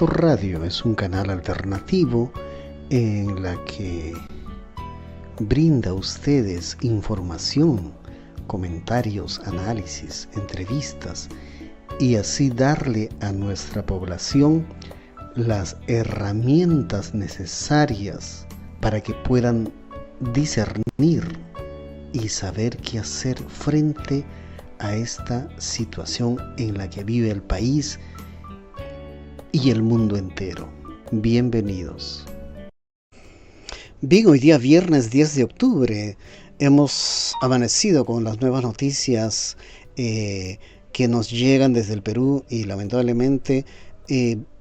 Radio es un canal alternativo en la que brinda a ustedes información, comentarios, análisis, entrevistas y así darle a nuestra población las herramientas necesarias para que puedan discernir y saber qué hacer frente a esta situación en la que vive el país y el mundo entero. Bienvenidos. Bien, hoy día viernes 10 de octubre hemos amanecido con las nuevas noticias que nos llegan desde el Perú y lamentablemente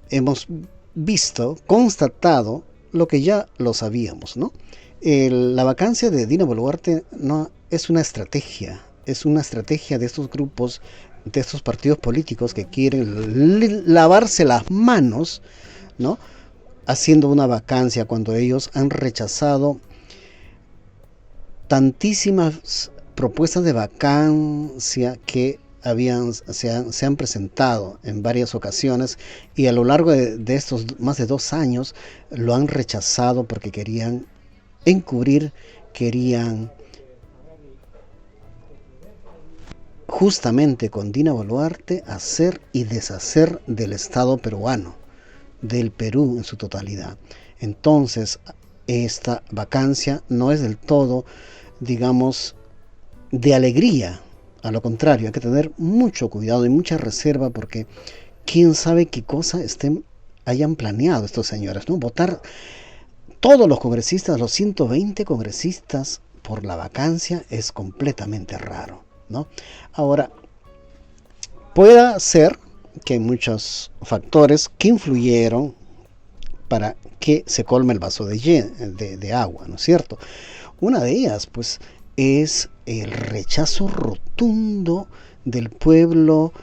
hemos constatado lo que ya lo sabíamos, ¿no? La vacancia de Dina Boluarte no es una estrategia de estos grupos, de estos partidos políticos que quieren lavarse las manos, ¿no? Haciendo una vacancia cuando ellos han rechazado tantísimas propuestas de vacancia que se han presentado en varias ocasiones y a lo largo de estos más de 2 años lo han rechazado porque querían encubrir, querían justamente con Dina Boluarte hacer y deshacer del Estado peruano, del Perú en su totalidad. Entonces, esta vacancia no es del todo, digamos, de alegría. A lo contrario, hay que tener mucho cuidado y mucha reserva porque quién sabe qué cosa hayan planeado estos señores, ¿no? Votar todos los congresistas, los 120 congresistas por la vacancia es completamente raro, ¿no? Ahora, puede ser que hay muchos factores que influyeron para que se colme el vaso de agua, ¿no es cierto? Una de ellas, pues, es el rechazo rotundo del pueblo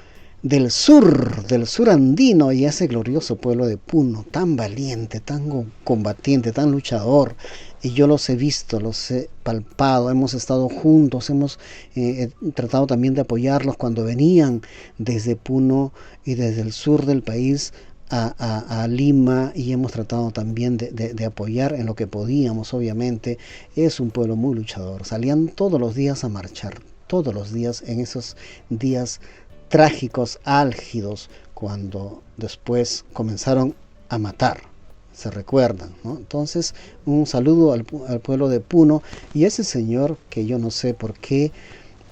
del sur andino y ese glorioso pueblo de Puno, tan valiente, tan combatiente, tan luchador. Y yo los he visto, los he palpado, hemos estado juntos, hemos tratado también de apoyarlos cuando venían desde Puno y desde el sur del país a Lima y hemos tratado también de apoyar en lo que podíamos, obviamente. Es un pueblo muy luchador, salían todos los días a marchar, todos los días en esos días trágicos, álgidos, cuando después comenzaron a matar. Se recuerdan, ¿no? Entonces, un saludo al pueblo de Puno y ese señor que yo no sé por qué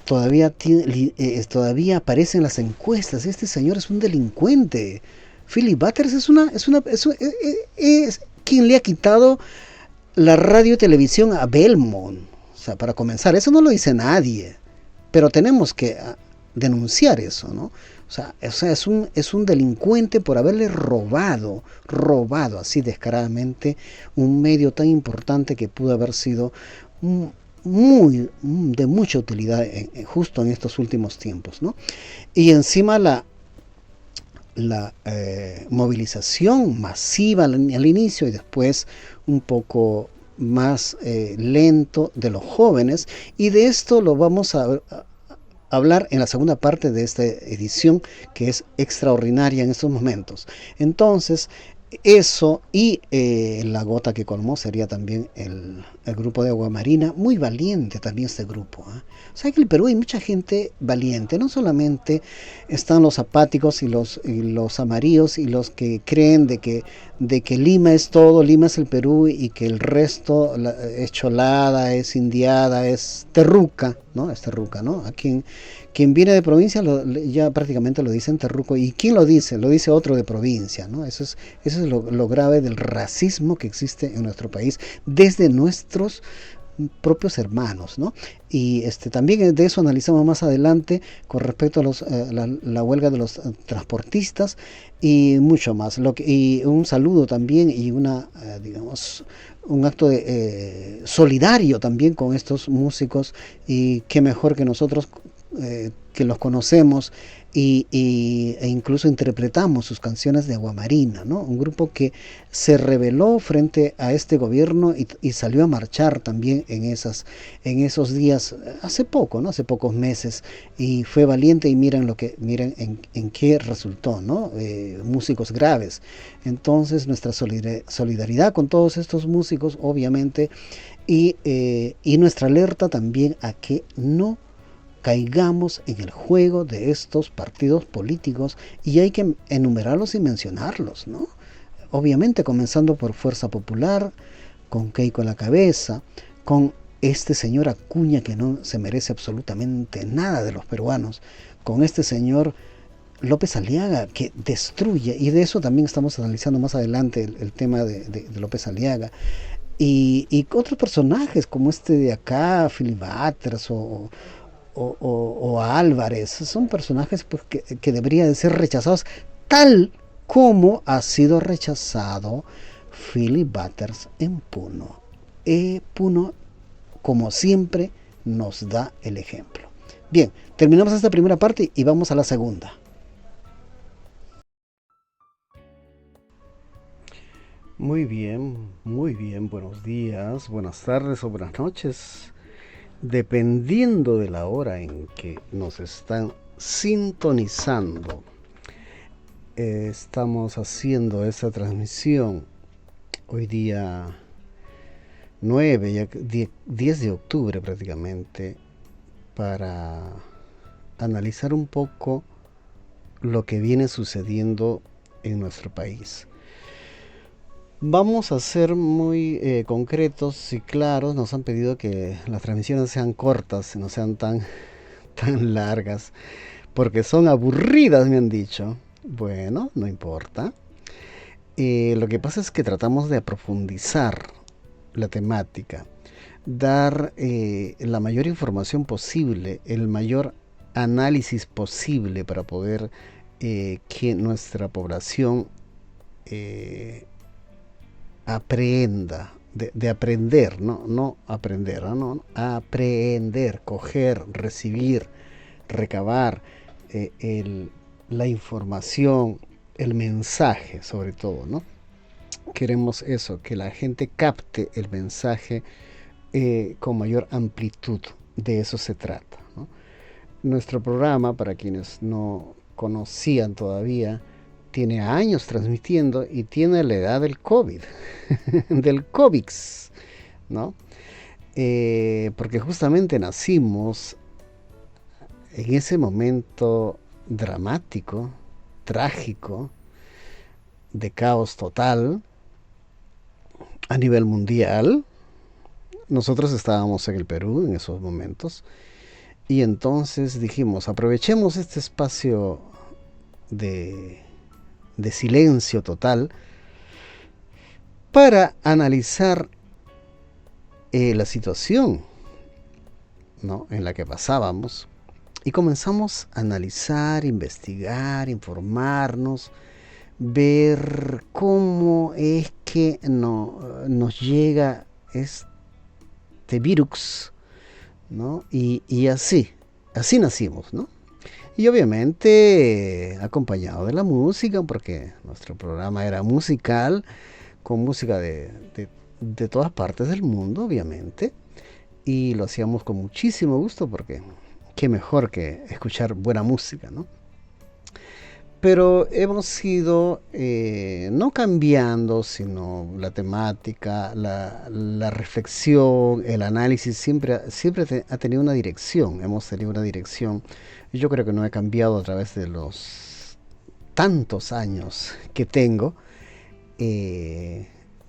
todavía aparece en las encuestas. Este señor es un delincuente. Philip Butters es quien le ha quitado la radio y televisión a Belmont. O sea, para comenzar, eso no lo dice nadie, pero tenemos que denunciar eso, ¿no? O sea, es un delincuente por haberle robado así descaradamente un medio tan importante que pudo haber sido de mucha utilidad justo en estos últimos tiempos, ¿no? Y encima la movilización masiva al inicio y después un poco más lento de los jóvenes, y de esto lo vamos a hablar en la segunda parte de esta edición, que es extraordinaria en estos momentos. Entonces, eso y la gota que colmó sería también el grupo de Agua Marina, muy valiente también este grupo, ¿eh? O sea que en el Perú hay mucha gente valiente, no solamente están los apáticos y los amarillos y los que creen de que Lima es todo, Lima es el Perú y que el resto es cholada, es indiada, es terruca, ¿no? Es terruca, ¿no? A quien viene de provincia ya prácticamente lo dicen terruco. ¿Y quién lo dice? Lo dice otro de provincia, ¿no? Eso es lo grave del racismo que existe en nuestro país desde nuestros propios hermanos, ¿no? Y también de eso analizamos más adelante con respecto a la huelga de los transportistas y mucho más. Y un saludo también y digamos, un acto solidario también con estos músicos, y qué mejor que nosotros que los conocemos e incluso interpretamos sus canciones de Aguamarina, ¿no? Un grupo que se rebeló frente a este gobierno y salió a marchar también en esos días, hace poco, ¿no? Hace pocos meses, y fue valiente y miren en qué resultó, ¿no? Músicos graves. Entonces nuestra solidaridad con todos estos músicos, obviamente, y nuestra alerta también a que no caigamos en el juego de estos partidos políticos, y hay que enumerarlos y mencionarlos, ¿no? Obviamente comenzando por Fuerza Popular, con Keiko a la cabeza, con este señor Acuña que no se merece absolutamente nada de los peruanos, con este señor López Aliaga que destruye, y de eso también estamos analizando más adelante el tema de López Aliaga, y otros personajes como este de acá, Philip Butters o a Álvarez, son personajes pues, que deberían de ser rechazados tal como ha sido rechazado Philip Butters en Puno. Puno, como siempre, nos da el ejemplo. Bien, terminamos esta primera parte y vamos a la segunda. Muy bien, buenos días, buenas tardes o buenas noches, dependiendo de la hora en que nos están sintonizando. Estamos haciendo esta transmisión hoy día 9, ya 10 de octubre prácticamente, para analizar un poco lo que viene sucediendo en nuestro país. Vamos a ser muy concretos y claros. Nos han pedido que las transmisiones sean cortas, no sean tan largas, porque son aburridas, me han dicho. Bueno, no importa. Lo que pasa es que tratamos de profundizar la temática, dar la mayor información posible, el mayor análisis posible para poder que nuestra población aprenda, de aprender, no aprender, no, aprender, coger, recibir, recabar la información, el mensaje sobre todo, ¿no? Queremos eso, que la gente capte el mensaje con mayor amplitud. De eso se trata, ¿no? Nuestro programa, para quienes no conocían todavía, tiene años transmitiendo y tiene la edad del COVID, del COVID, ¿no? Porque justamente nacimos en ese momento dramático, trágico, de caos total a nivel mundial. Nosotros estábamos en el Perú en esos momentos y entonces dijimos, aprovechemos este espacio de silencio total para analizar la situación, ¿no?, en la que pasábamos, y comenzamos a analizar, investigar, informarnos, ver cómo es que nos llega este virus, ¿no? Y así nacimos, ¿no? Y obviamente acompañado de la música, porque nuestro programa era musical, con música de todas partes del mundo, obviamente, y lo hacíamos con muchísimo gusto, porque qué mejor que escuchar buena música, ¿no? Pero hemos ido no cambiando, sino la temática, la reflexión, el análisis, siempre ha tenido una dirección, hemos tenido una dirección. Yo creo que no he cambiado a través de los tantos años que tengo.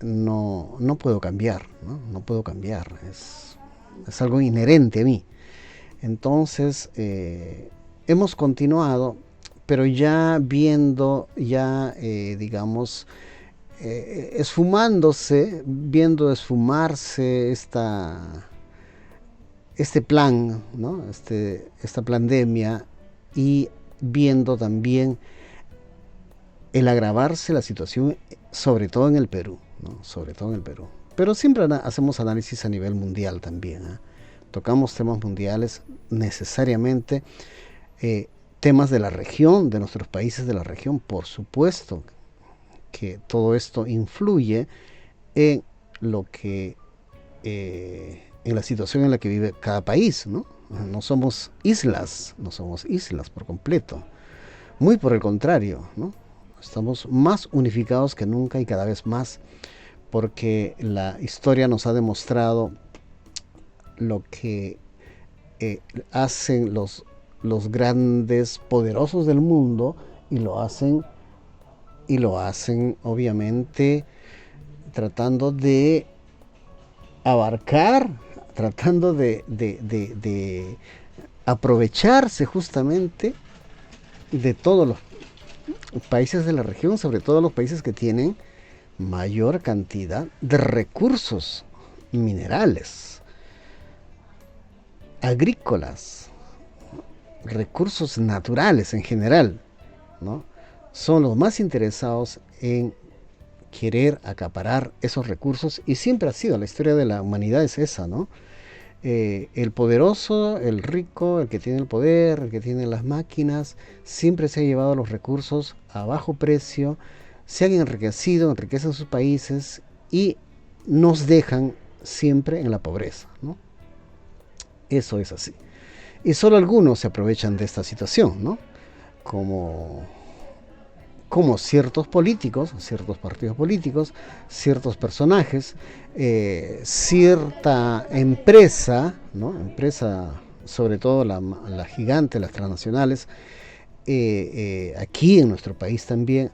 No puedo cambiar, ¿no? No puedo cambiar, es algo inherente a mí. Entonces, hemos continuado, pero ya viendo, digamos, viendo esfumarse este plan, ¿no? Esta pandemia, y viendo también el agravarse la situación, sobre todo en el Perú, ¿no? Sobre todo en el Perú. Pero siempre hacemos análisis a nivel mundial también, ¿eh? tocamos temas mundiales, necesariamente temas de la región, de nuestros países de la región. Por supuesto que todo esto influye en lo que en la situación en la que vive cada país, ¿no? No somos islas por completo. Muy por el contrario, ¿no? Estamos más unificados que nunca y cada vez más, porque la historia nos ha demostrado lo que hacen los grandes poderosos del mundo, y lo hacen obviamente tratando de abarcar, tratando de aprovecharse justamente de todos los países de la región, sobre todo los países que tienen mayor cantidad de recursos minerales, agrícolas, recursos naturales en general, ¿no? Son los más interesados en querer acaparar esos recursos, y siempre ha sido, la historia de la humanidad es esa, ¿no? El poderoso, el rico, el que tiene el poder, el que tiene las máquinas, siempre se ha llevado los recursos a bajo precio, se han enriquecido, enriquecen sus países y nos dejan siempre en la pobreza, ¿no? Eso es así. Y solo algunos se aprovechan de esta situación, ¿no? Como ciertos políticos, ciertos partidos políticos, ciertos personajes, cierta empresa, ¿no? Empresa, sobre todo la gigante, las transnacionales, aquí en nuestro país también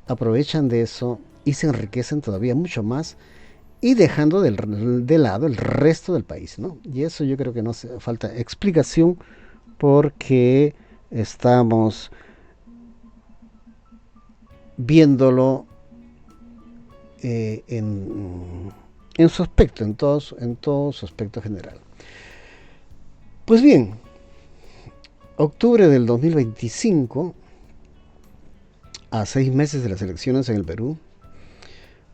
aprovechan de eso y se enriquecen todavía mucho más, y dejando de lado el resto del país, ¿no? Y eso yo creo que no hace falta explicación, porque estamos viéndolo en su aspecto, en todo su aspecto general. Pues bien, octubre del 2025, a 6 meses de las elecciones en el Perú.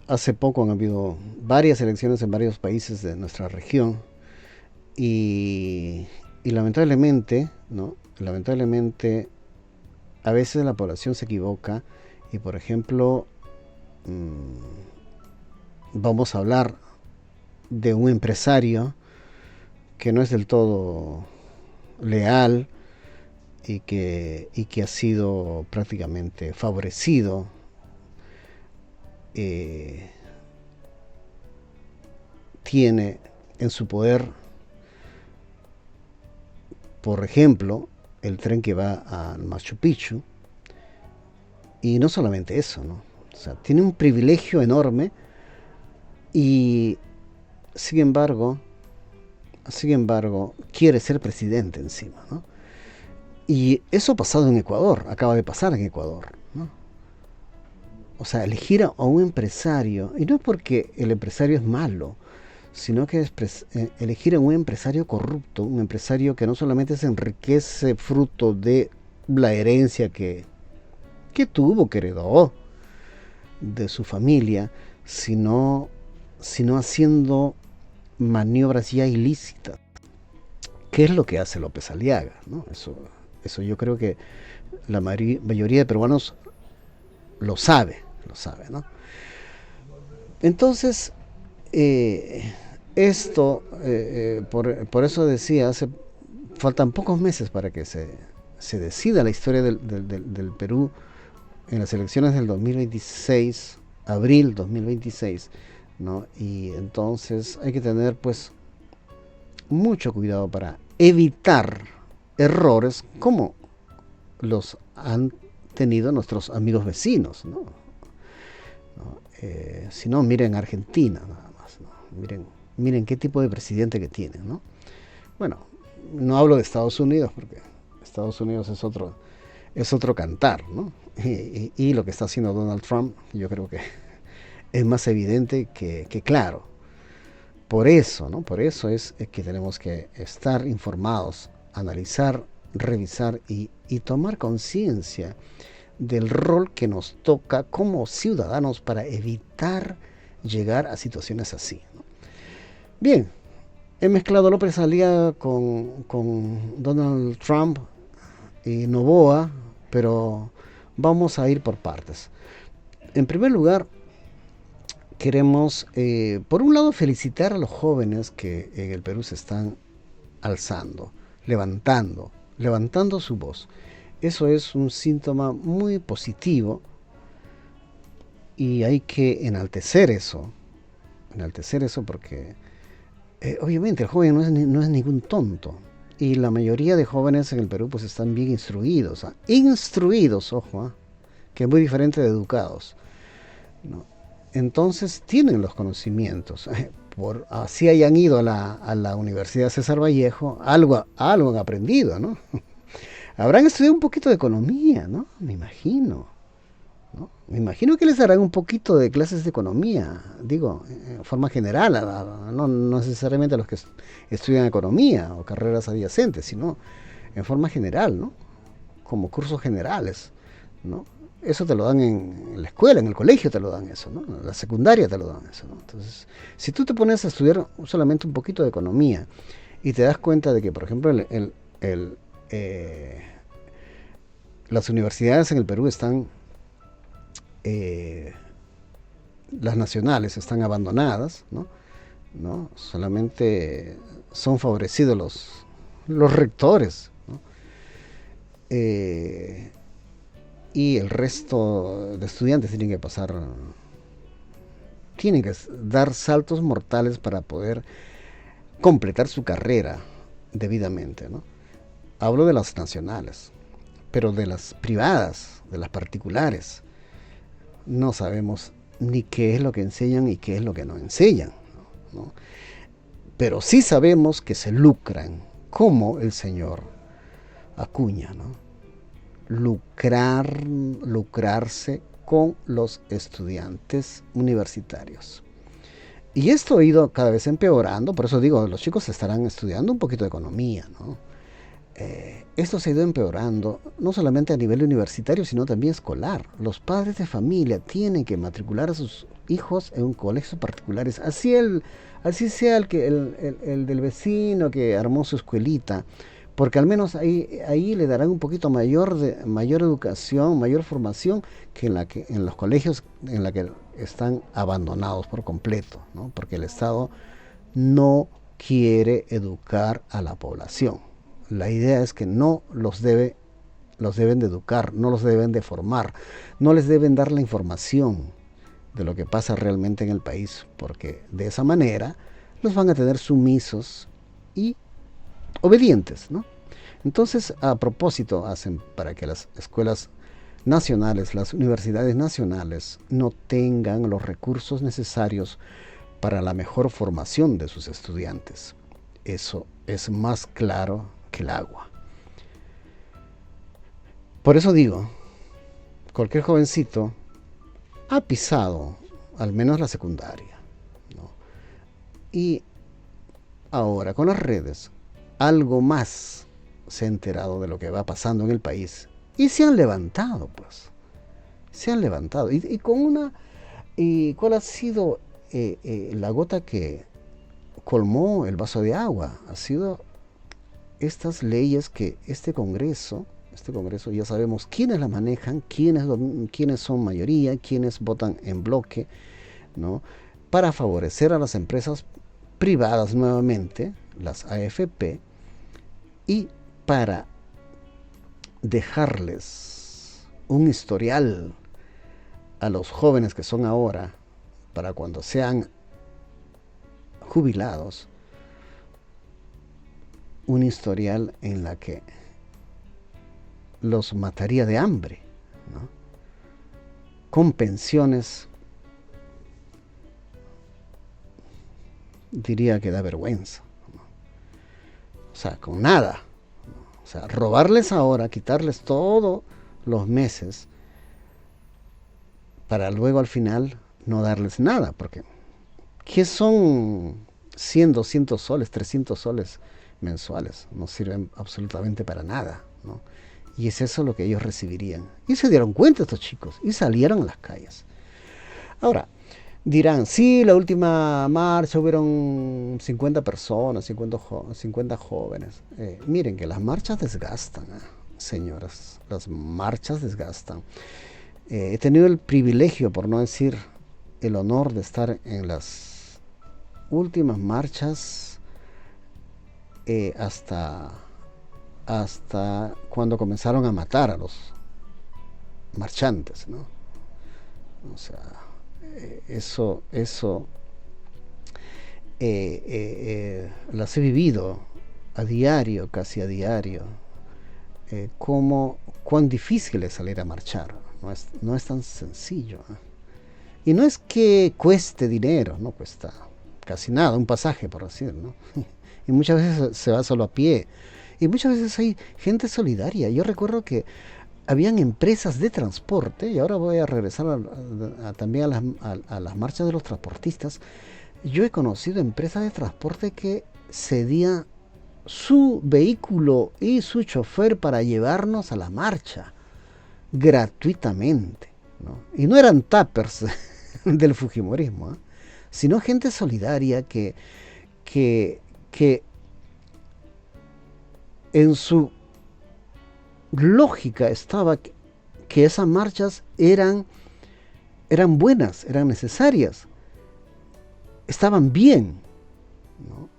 Hace poco han habido varias elecciones en varios países de nuestra región, y lamentablemente, ¿no? Lamentablemente, a veces la población se equivoca, y por ejemplo, vamos a hablar de un empresario que no es del todo leal, y que ha sido prácticamente favorecido tiene en su poder, por ejemplo, el tren que va a Machu Picchu. Y no solamente eso, ¿no? O sea, tiene un privilegio enorme, y sin embargo quiere ser presidente encima, ¿no? Y eso ha pasado en Ecuador, acaba de pasar en Ecuador, ¿no? O sea, elegir a un empresario, y no es porque el empresario es malo, sino que es elegir a un empresario corrupto, un empresario que no solamente se enriquece fruto de la herencia que tuvo, que heredó de su familia, sino haciendo maniobras ya ilícitas. ¿Qué es lo que hace López Aliaga, ¿no? Eso yo creo que la mayoría de peruanos lo sabe, ¿no? Entonces, esto, por eso decía, faltan pocos meses para que se decida la historia del Perú en las elecciones del 2026, abril 2026, ¿no? Y entonces hay que tener pues mucho cuidado para evitar errores como los han tenido nuestros amigos vecinos, ¿no? Si no, miren Argentina nada más, ¿no? Miren qué tipo de presidente que tienen, ¿no? Bueno, no hablo de Estados Unidos, porque Estados Unidos es otro cantar, ¿no? Y lo que está haciendo Donald Trump, yo creo que es más evidente que claro. Por eso, ¿no? Por eso es que tenemos que estar informados, analizar, revisar y tomar conciencia del rol que nos toca como ciudadanos para evitar llegar a situaciones así, ¿no? Bien, he mezclado López Aliaga con Donald Trump y Noboa, pero vamos a ir por partes. En primer lugar, queremos, por un lado, felicitar a los jóvenes que en el Perú se están alzando, levantando su voz. Eso es un síntoma muy positivo y hay que enaltecer eso porque obviamente el joven no es ningún tonto y la mayoría de jóvenes en el Perú pues están bien instruidos, instruidos, ojo, que es muy diferente de educados, ¿no? Entonces tienen los conocimientos. Así hayan ido a la Universidad César Vallejo, algo han aprendido, ¿no? Habrán estudiado un poquito de economía, ¿no? Me imagino, ¿no? Me imagino que les darán un poquito de clases de economía, digo, en forma general, no necesariamente a los que estudian economía o carreras adyacentes, sino en forma general, ¿no? Como cursos generales, ¿no? Eso te lo dan en la escuela, en el colegio te lo dan eso, ¿no? En la secundaria te lo dan eso, ¿no? Entonces, si tú te pones a estudiar solamente un poquito de economía y te das cuenta de que, por ejemplo, las universidades en el Perú están, las nacionales están abandonadas, ¿no? ¿No? Solamente son favorecidos los rectores, ¿no? Y el resto de estudiantes tienen que dar saltos mortales para poder completar su carrera debidamente, ¿no? Hablo de las nacionales, pero de las privadas, de las particulares, no sabemos ni qué es lo que enseñan y qué es lo que no enseñan, ¿no? Pero sí sabemos que se lucran, como el señor Acuña, ¿no? Lucrarse con los estudiantes universitarios. Y esto ha ido cada vez empeorando, por eso digo, los chicos estarán estudiando un poquito de economía, ¿no? Esto se ha ido empeorando, no solamente a nivel universitario, sino también escolar. Los padres de familia tienen que matricular a sus hijos en colegios particulares, así sea el del vecino que armó su escuelita, porque al menos ahí le darán un poquito mayor educación, mayor formación que en los colegios en la que están abandonados por completo, ¿no? Porque el Estado no quiere educar a la población. La idea es que no los deben de educar, no los deben de formar, no les deben dar la información de lo que pasa realmente en el país, porque de esa manera los van a tener sumisos y obedientes, ¿no? Entonces, a propósito, hacen para que las escuelas nacionales, las universidades nacionales, no tengan los recursos necesarios para la mejor formación de sus estudiantes. Eso es más claro que el agua. Por eso digo, cualquier jovencito ha pisado al menos la secundaria, ¿no? Y ahora con las redes, algo más se ha enterado de lo que va pasando en el país y se han levantado, pues. Se han levantado. ¿Y cuál ha sido la gota que colmó el vaso de agua? Ha sido estas leyes que este Congreso ya sabemos quiénes la manejan, quiénes son mayoría, quiénes votan en bloque, ¿no? Para favorecer a las empresas privadas nuevamente, las AFP, y para dejarles un historial a los jóvenes que son ahora, para cuando sean jubilados, un historial en la que los mataría de hambre, ¿no? Con pensiones, diría que da vergüenza, ¿no? O sea, con nada, ¿no? O sea, robarles ahora, quitarles todos los meses para luego al final no darles nada, porque ¿qué son 100, 200 soles, 300 soles mensuales? No sirven absolutamente para nada, ¿no? Y es eso lo que ellos recibirían. Y se dieron cuenta estos chicos y salieron a las calles. Ahora, Dirán, sí, la última marcha hubieron 50 personas, 50 jóvenes. Miren que las marchas desgastan, señoras, las marchas desgastan. He tenido el privilegio, por no decir el honor, de estar en las últimas marchas hasta cuando comenzaron a matar a los marchantes, ¿no? O sea, eso las he vivido a diario, casi a diario, cuán difícil es salir a marchar, no es tan sencillo, ¿eh? Y no es que cueste dinero, no cuesta casi nada, un pasaje por decir, ¿no? Y muchas veces se va solo a pie, y muchas veces hay gente solidaria. Yo recuerdo que habían empresas de transporte, y ahora voy a regresar también a las marchas de los transportistas. Yo he conocido empresas de transporte que cedían su vehículo y su chofer para llevarnos a la marcha gratuitamente, ¿no? Y no eran tappers del fujimorismo, ¿eh? Sino gente solidaria que, que en su lógica estaba que esas marchas eran buenas, eran necesarias, estaban bien, ¿no?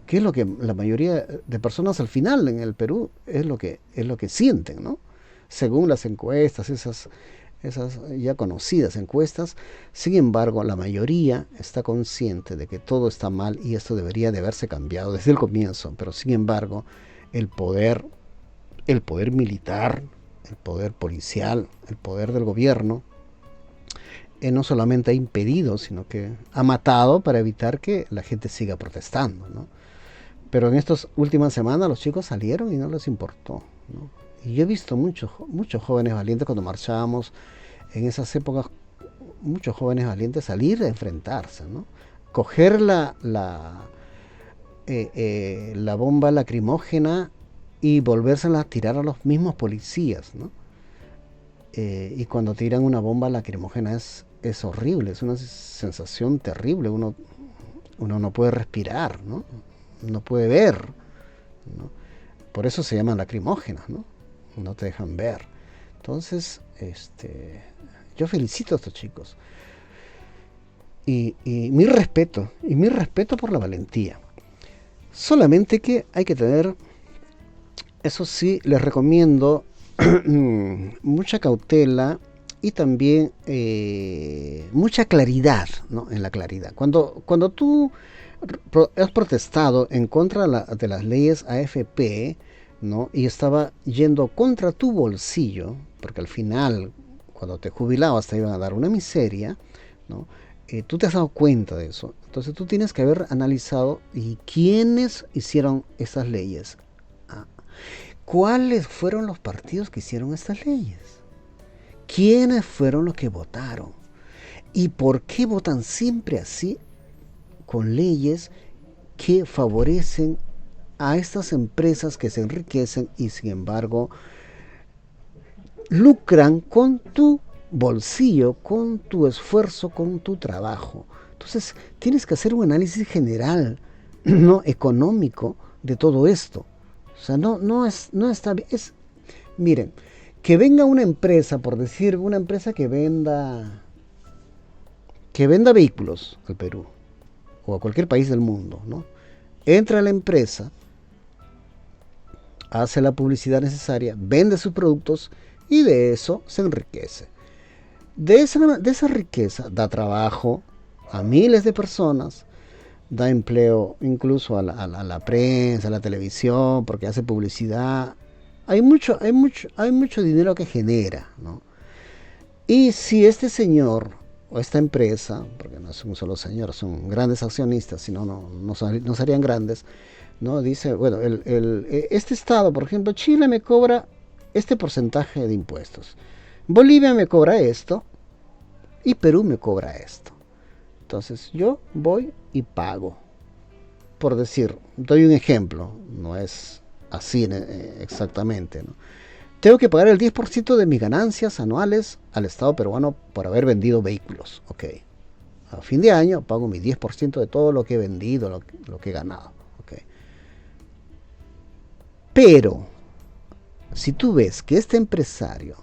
Que es lo que la mayoría de personas al final en el Perú es lo que sienten, ¿no? Según las encuestas, esas ya conocidas encuestas. Sin embargo, la mayoría está consciente de que todo está mal y esto debería de haberse cambiado desde el comienzo. Pero sin embargo, el poder militar, el poder policial, el poder del gobierno, no solamente ha impedido, sino que ha matado para evitar que la gente siga protestando, ¿no? Pero en estas últimas semanas los chicos salieron y no les importó, ¿no? Y yo he visto muchos jóvenes valientes cuando marchábamos en esas épocas, muchos jóvenes valientes salir a enfrentarse, ¿no? Coger la bomba lacrimógena y volvérsela a tirar a los mismos policías, ¿no? Y cuando tiran una bomba lacrimógena es horrible, es una sensación terrible, uno no puede respirar, ¿no? No puede ver, ¿no? Por eso se llaman lacrimógenas, ¿no? No te dejan ver. Entonces, yo felicito a estos chicos. Y mi respeto por la valentía. Solamente que hay que tener, eso sí, les recomiendo mucha cautela y también mucha claridad, ¿no? En la claridad. Cuando tú has protestado en contra de las leyes AFP, ¿no? Y estaba yendo contra tu bolsillo, porque al final, cuando te jubilabas, te iban a dar una miseria, ¿no? Tú te has dado cuenta de eso. Entonces tú tienes que haber analizado y quiénes hicieron esas leyes. ¿Cuáles fueron los partidos que hicieron estas leyes? ¿Quiénes fueron los que votaron? ¿Y por qué votan siempre así, con leyes que favorecen a estas empresas que se enriquecen y sin embargo lucran con tu bolsillo, con tu esfuerzo, con tu trabajo? Entonces tienes que hacer un análisis general, no económico, de todo esto. O sea, no está bien. Miren, que venga una empresa, por decir, una empresa que venda vehículos al Perú o a cualquier país del mundo, ¿no? Entra a la empresa, hace la publicidad necesaria, vende sus productos y de eso se enriquece. De esa riqueza da trabajo a miles de personas, da empleo incluso a la prensa, a la televisión, porque hace publicidad. Hay mucho dinero que genera, ¿no? Y si este señor o esta empresa, porque no es un solo señor, son grandes accionistas, si no, no serían grandes, ¿no? Dice, bueno, este estado, por ejemplo, Chile me cobra este porcentaje de impuestos, Bolivia me cobra esto y Perú me cobra esto. Entonces yo voy y pago. Por decir, doy un ejemplo, no es así exactamente, ¿no? Tengo que pagar el 10% de mis ganancias anuales al Estado peruano por haber vendido vehículos. Ok, A fin de año pago mi 10% de todo lo que he vendido, lo que he ganado. ¿Okay? Pero, si tú ves que este empresario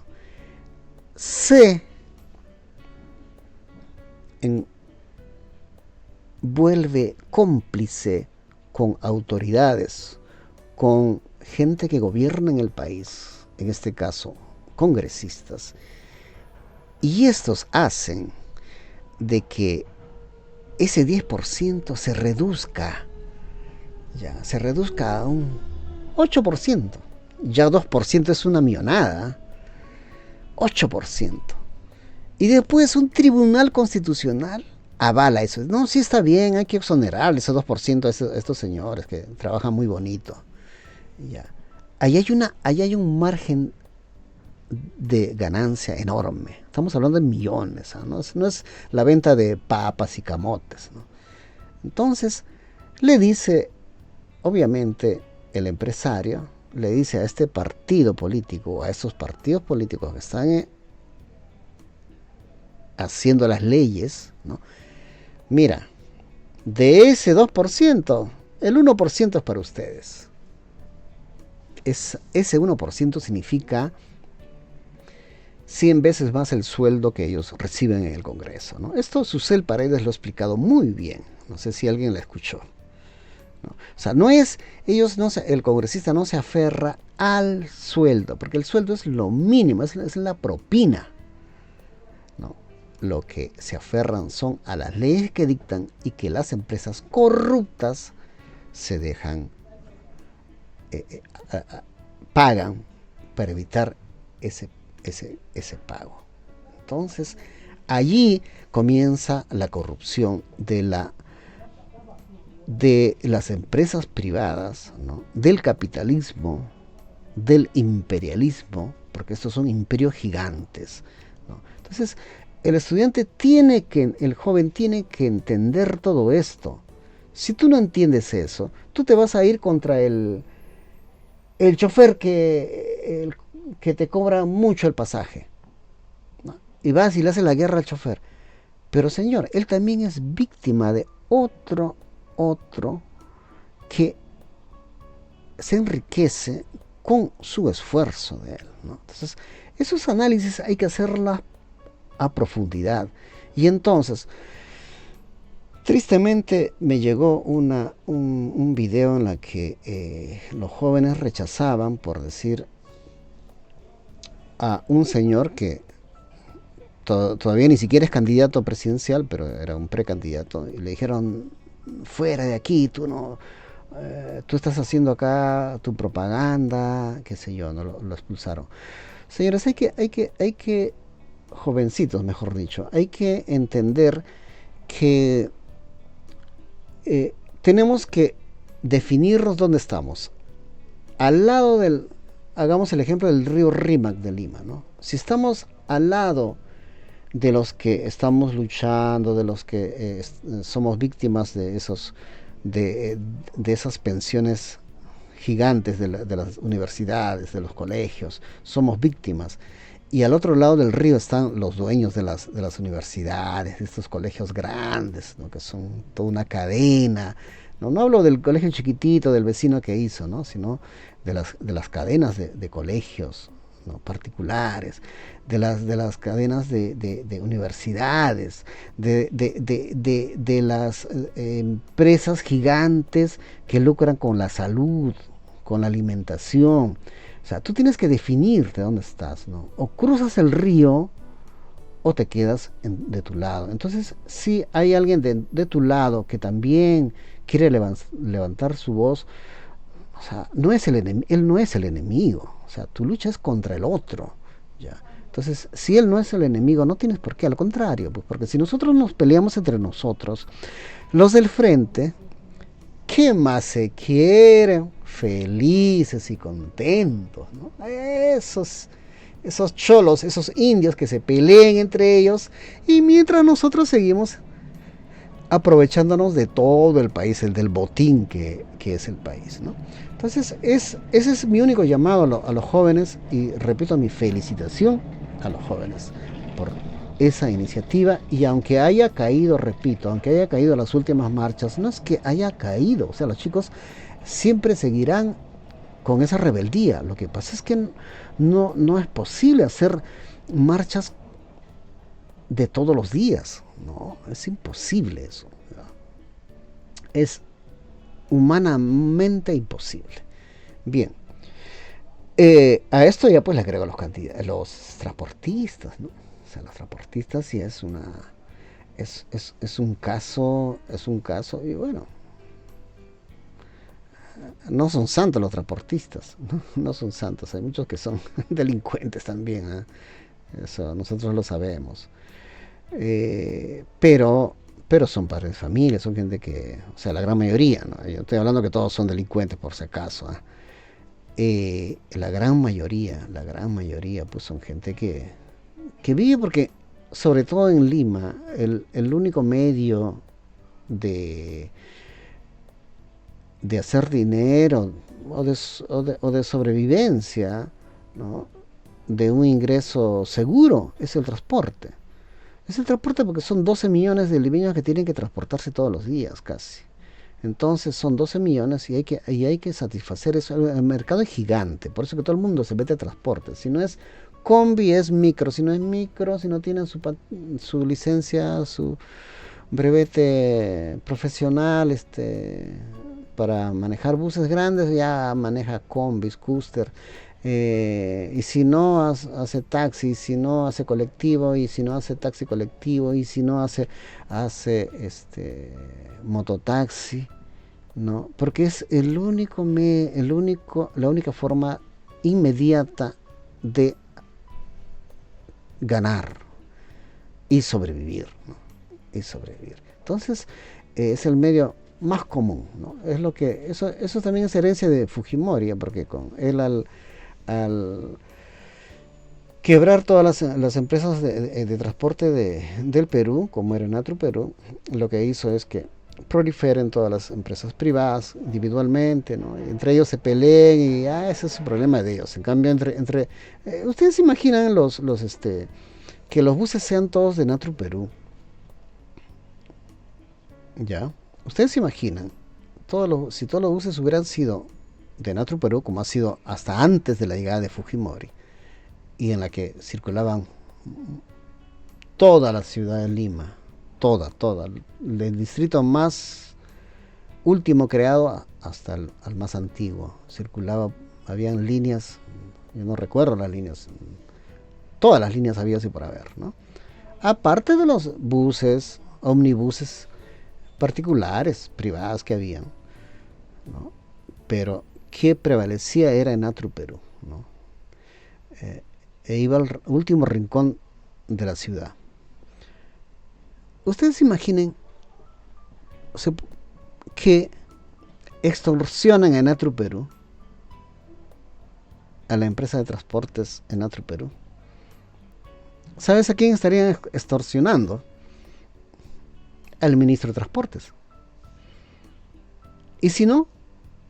se vuelve cómplice con autoridades, con gente que gobierna en el país, en este caso congresistas, y estos hacen de que ese 10% se reduzca a un 8%. Ya 2% es una millonada. 8%. Y después un tribunal constitucional avala eso. No, sí está bien, hay que exonerar ese 2% a estos señores que trabajan muy bonito. Ya. Ahí hay un margen de ganancia enorme. Estamos hablando de millones, ¿no? No es la venta de papas y camotes, ¿no? Entonces, le dice, obviamente, el empresario, le dice a este partido político, a estos partidos políticos que están haciendo las leyes, ¿no? Mira, de ese 2%, el 1% es para ustedes. Ese 1% significa 100 veces más el sueldo que ellos reciben en el Congreso, ¿no? Esto Susel Paredes lo ha explicado muy bien. No sé si alguien la escuchó, ¿no? O sea, el congresista no se aferra al sueldo, porque el sueldo es lo mínimo, es la propina, ¿no? Lo que se aferran son a las leyes que dictan y que las empresas corruptas se dejan, pagan para evitar ese pago. Entonces, allí comienza la corrupción de las empresas privadas, ¿no? Del capitalismo, del imperialismo, porque estos son imperios gigantes, ¿no? Entonces, el joven tiene que entender todo esto. Si tú no entiendes eso, tú te vas a ir contra el chofer que te cobra mucho el pasaje, ¿no? Y vas y le haces la guerra al chofer. Pero señor, él también es víctima de otro que se enriquece con su esfuerzo de él, ¿no? Entonces, esos análisis hay que hacerlos a profundidad. Y entonces, tristemente me llegó un video en la que los jóvenes rechazaban, por decir, a un señor que todavía ni siquiera es candidato presidencial, pero era un precandidato, y le dijeron: fuera de aquí, tú estás haciendo acá tu propaganda, qué sé yo, no lo expulsaron. Señores, hay que, jovencitos mejor dicho, hay que entender que tenemos que definirnos dónde estamos. Al lado hagamos el ejemplo del río Rímac de Lima, ¿no? Si estamos al lado de los que estamos luchando, de los que somos víctimas de esas pensiones gigantes de las universidades, de los colegios, somos víctimas. Y al otro lado del río están los dueños de las universidades, de estos colegios grandes, ¿no? Que son toda una cadena. No hablo del colegio chiquitito del vecino que hizo, ¿no? Sino de las cadenas de colegios, ¿no? Particulares, de las cadenas de universidades, de las empresas gigantes que lucran con la salud, con la alimentación. O sea, tú tienes que definirte dónde estás, ¿no? O cruzas el río o te quedas de tu lado. Entonces, si hay alguien de tu lado que también quiere levantar su voz, o sea, él no es el enemigo. O sea, tu lucha es contra el otro, ¿ya? Entonces, si él no es el enemigo, no tienes por qué, al contrario, pues, porque si nosotros nos peleamos entre nosotros, los del frente, ¿qué más se quieren? Felices y contentos, ¿no? Esos cholos, esos indios que se peleen entre ellos, y mientras nosotros seguimos aprovechándonos de todo el país, el del botín que es el país, ¿no? Entonces, ese es mi único llamado a los jóvenes, y repito, mi felicitación a los jóvenes por esa iniciativa, y aunque haya caído, repito, aunque haya caído las últimas marchas, no es que haya caído, o sea, los chicos siempre seguirán con esa rebeldía. Lo que pasa es que no es posible hacer marchas de todos los días, no, es imposible eso, ¿no? Es humanamente imposible. Bien, a esto ya pues le agrego los transportistas, ¿no? O sea, los transportistas sí es es un caso, y bueno, no son santos los transportistas, ¿no? No son santos, hay muchos que son delincuentes también, ¿eh? Eso nosotros lo sabemos. Pero son padres de familia, son gente que, o sea, la gran mayoría, ¿no? Yo estoy hablando que todos son delincuentes por si acaso, ¿eh? La gran mayoría, pues son gente que vive porque, sobre todo en Lima, el único medio de, de hacer dinero o de sobrevivencia, ¿no? De un ingreso seguro es el transporte. Es el transporte porque son 12 millones de limeños que tienen que transportarse todos los días casi. Entonces son 12 millones y hay que satisfacer eso. El mercado es gigante, por eso que todo el mundo se mete a transporte. Si no es combi, es micro. Si no es micro, si no tienen su licencia, su brevete profesional para manejar buses grandes, ya maneja combis, cúster. Y si no hace taxi, si no hace colectivo, y si no hace taxi colectivo, y si no hace mototaxi, ¿no? Porque es la única forma inmediata de ganar y sobrevivir, ¿no? Y sobrevivir. Entonces, es el medio más común, ¿no? Es lo que eso también es herencia de Fujimori, porque con él al quebrar todas las empresas de transporte del Perú, como era Natru Perú, lo que hizo es que proliferen todas las empresas privadas individualmente, ¿no? Entre ellos se peleen y ese es su problema de ellos. En cambio, ustedes se imaginan que los buses sean todos de Natru Perú, ¿ya? Ustedes se imaginan, si todos los buses hubieran sido de Natru Perú, como ha sido hasta antes de la llegada de Fujimori, y en la que circulaban toda la ciudad de Lima, toda, del distrito más último creado hasta al más antiguo, habían líneas, yo no recuerdo las líneas, todas las líneas había así por haber, ¿no? Aparte de los buses, omnibuses particulares, privadas que habían, ¿no? Pero que prevalecía era en Natru Perú, ¿no? Iba al último rincón de la ciudad. Ustedes imaginen que extorsionan en Natru Perú, a la empresa de transportes en Natru Perú. ¿Sabes a quién estarían extorsionando? Al ministro de Transportes. Y si no,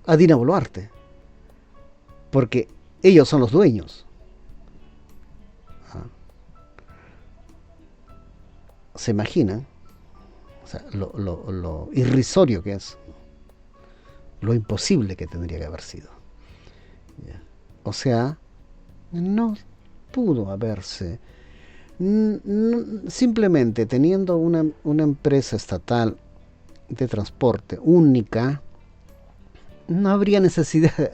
a Dina Boluarte, porque ellos son los dueños. ¿Se imaginan? O sea, lo irrisorio que es, lo imposible que tendría que haber sido. ¿Ya? O sea, no pudo haberse, simplemente teniendo una empresa estatal de transporte única, no habría necesidad,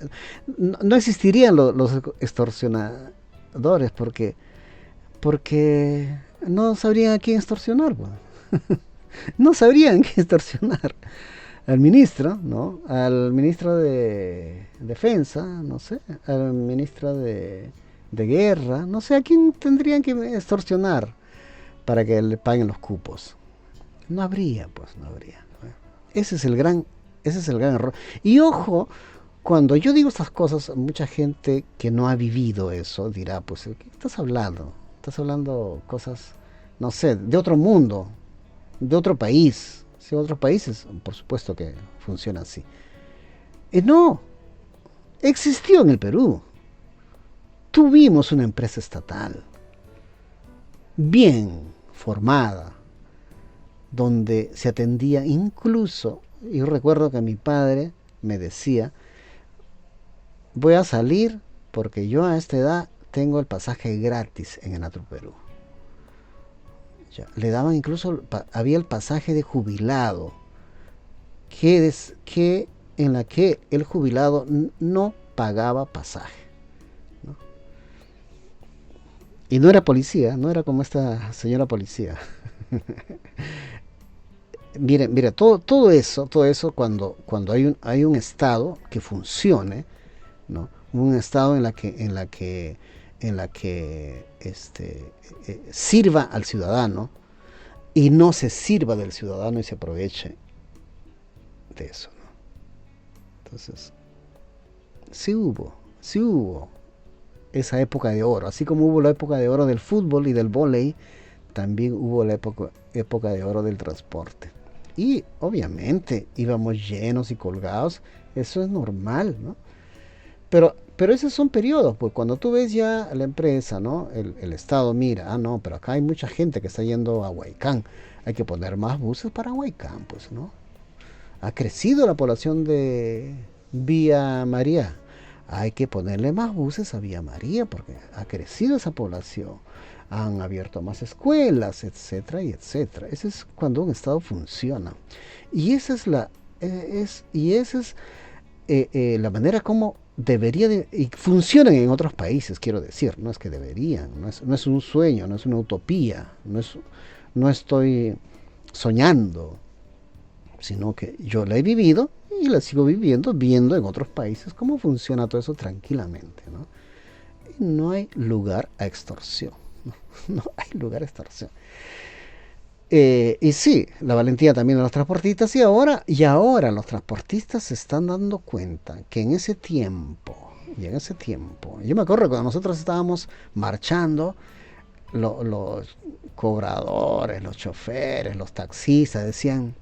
no existirían los extorsionadores, porque no sabrían a quién extorsionar, pues. No sabrían quién extorsionar. Al ministro, ¿no? Al ministro de Defensa, no sé, al ministro de Guerra, no sé a quién tendrían que extorsionar para que le paguen los cupos. No habría, pues, no habría. Ese es el gran error. Y ojo, cuando yo digo estas cosas, mucha gente que no ha vivido eso dirá, pues, ¿qué estás hablando? Estás hablando cosas, no sé, de otro mundo, de otro país. Si otros países, por supuesto que funciona así. No, existió en el Perú. Tuvimos una empresa estatal bien formada, donde se atendía incluso, yo recuerdo que mi padre me decía, voy a salir porque yo a esta edad tengo el pasaje gratis en Enatru Perú. Ya, le daban incluso, había el pasaje de jubilado, que en la que el jubilado no pagaba pasaje, ¿no? Y no era policía, no era como esta señora policía. Mire, todo eso cuando hay un Estado que funcione, ¿no? Un Estado en la que sirva al ciudadano y no se sirva del ciudadano y se aproveche de eso, ¿no? Entonces, sí hubo esa época de oro, así como hubo la época de oro del fútbol y del vóley, también hubo la época de oro del transporte. Y obviamente íbamos llenos y colgados, eso es normal, ¿no? Pero esos son periodos, pues cuando tú ves ya la empresa, ¿no? El Estado mira, no, pero acá hay mucha gente que está yendo a Huaycán, hay que poner más buses para Huaycán, pues, ¿no? Ha crecido la población de Vía María, hay que ponerle más buses a Vía María porque ha crecido esa población, han abierto más escuelas, etcétera y etcétera. Ese es cuando un Estado funciona. Y esa es la manera como debería de, y funcionan en otros países, quiero decir, no es que deberían, no es un sueño, no es una utopía, no estoy soñando, sino que yo la he vivido y la sigo viviendo, viendo en otros países cómo funciona todo eso tranquilamente, ¿no? Y no hay lugar a extorsión, no hay lugar a extorsión. Y sí, la valentía también de los transportistas, y ahora los transportistas se están dando cuenta que en ese tiempo, yo me acuerdo cuando nosotros estábamos marchando, los cobradores, los choferes, los taxistas decían,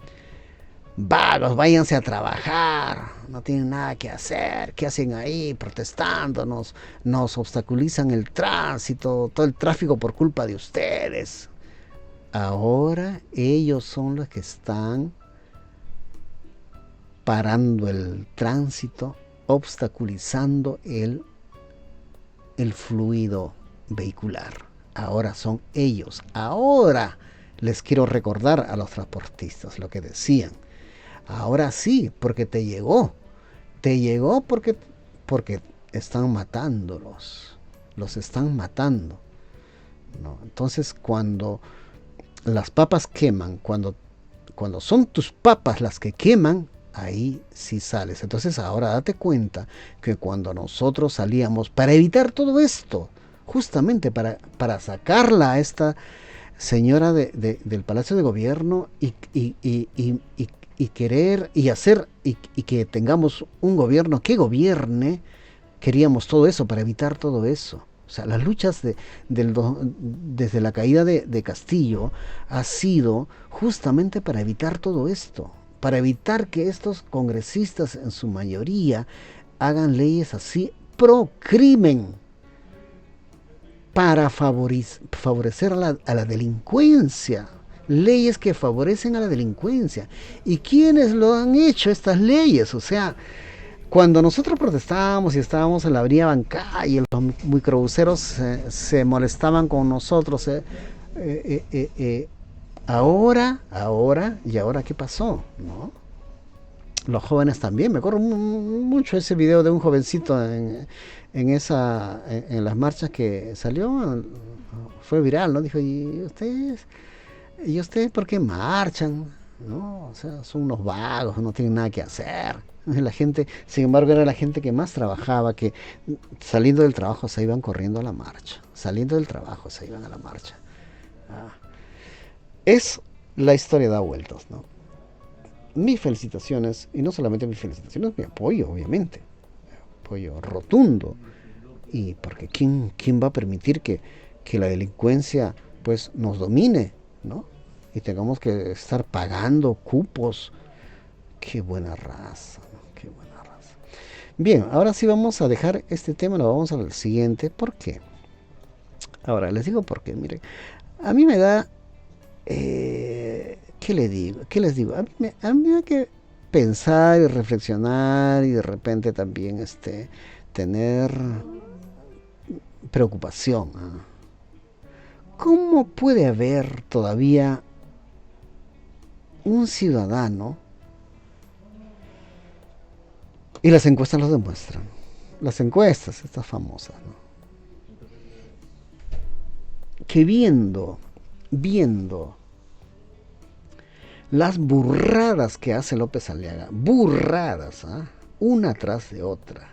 vagos, váyanse a trabajar, no tienen nada que hacer, ¿qué hacen ahí protestando? Nos obstaculizan el tránsito, todo el tráfico por culpa de ustedes. Ahora ellos son los que están parando el tránsito, obstaculizando el fluido vehicular. Ahora son ellos. Ahora les quiero recordar a los transportistas lo que decían. Ahora sí, porque te llegó porque están matándolos, los están matando, ¿no? Entonces cuando las papas queman, cuando son tus papas las que queman, ahí sí sales. Entonces ahora date cuenta que cuando nosotros salíamos para evitar todo esto, justamente para sacarla a esta señora del Palacio de Gobierno y querer y hacer y que tengamos un gobierno que gobierne, queríamos todo eso para evitar todo eso. O sea, las luchas desde la caída de Castillo ha sido justamente para evitar todo esto, para evitar que estos congresistas en su mayoría hagan leyes así pro crimen, para favorecer a la delincuencia, leyes que favorecen a la delincuencia. ¿Y quiénes lo han hecho estas leyes? O sea, cuando nosotros protestábamos y estábamos en la avenida Bancay y los microbuseros se molestaban con nosotros, ahora ¿qué pasó? ¿No? Los jóvenes también, me acuerdo mucho ese video de un jovencito en las marchas que salió, fue viral, ¿no? Dijo, ¿y ustedes por qué marchan? ¿No? O sea, son unos vagos, no tienen nada que hacer. La gente, sin embargo, era la gente que más trabajaba, que saliendo del trabajo se iban corriendo a la marcha, saliendo del trabajo se iban a la marcha. Es la historia da vueltas, ¿no? Mis felicitaciones, y no solamente mis felicitaciones, mi apoyo, obviamente, apoyo rotundo, y porque ¿quién va a permitir que la delincuencia pues nos domine, ¿no? Y tengamos que estar pagando cupos. Qué buena raza, ¿no? Qué buena raza. Bien, ahora sí vamos a dejar este tema, lo vamos al siguiente. ¿Por qué? Ahora les digo por qué. Miren, a mí me da ¿Qué le digo? ¿Qué les digo? A mí hay que pensar y reflexionar y de repente también tener preocupación. ¿Ah? ¿Cómo puede haber todavía un ciudadano, y las encuestas lo demuestran, las encuestas, estas famosas, ¿no? Que viendo las burradas que hace López Aliaga, burradas, ¿eh? Una tras de otra,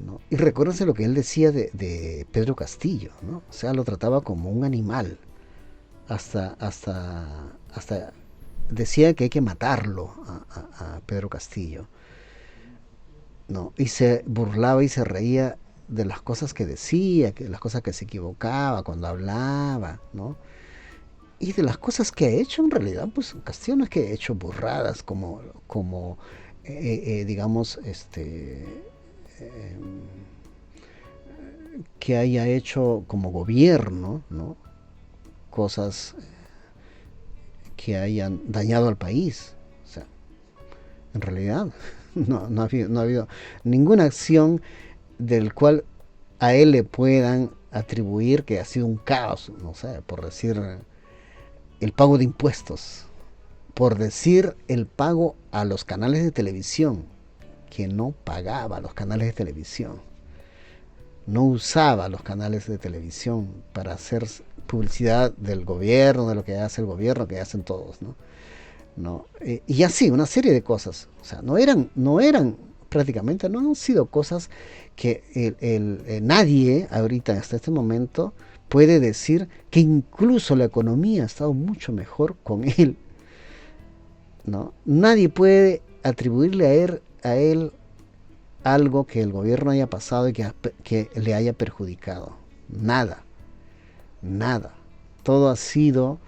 ¿no? Y recuérdense lo que él decía de Pedro Castillo, ¿no? O sea, lo trataba como un animal, hasta decía que hay que matarlo a Pedro Castillo, ¿no? Y se burlaba y se reía de las cosas que decía, que las cosas que se equivocaba cuando hablaba, ¿no? Y de las cosas que ha hecho en realidad, pues Castillo no es que ha hecho burradas como digamos, eh, que haya hecho como gobierno, ¿no? Cosas que hayan dañado al país. O sea, en realidad no ha habido ninguna acción del cual a él le puedan atribuir que ha sido un caos, no sé, por decir el pago de impuestos, por decir el pago a los canales de televisión, que no pagaba los canales de televisión, no usaba los canales de televisión para hacer publicidad del gobierno, de lo que hace el gobierno, que hacen todos, ¿no? ¿No? Y así, una serie de cosas. O sea, no eran prácticamente, no han sido cosas que nadie ahorita, hasta este momento, puede decir que incluso la economía ha estado mucho mejor con él, ¿no? Nadie puede atribuirle a él algo que el gobierno haya pasado y que le haya perjudicado. Nada, nada. Todo ha sido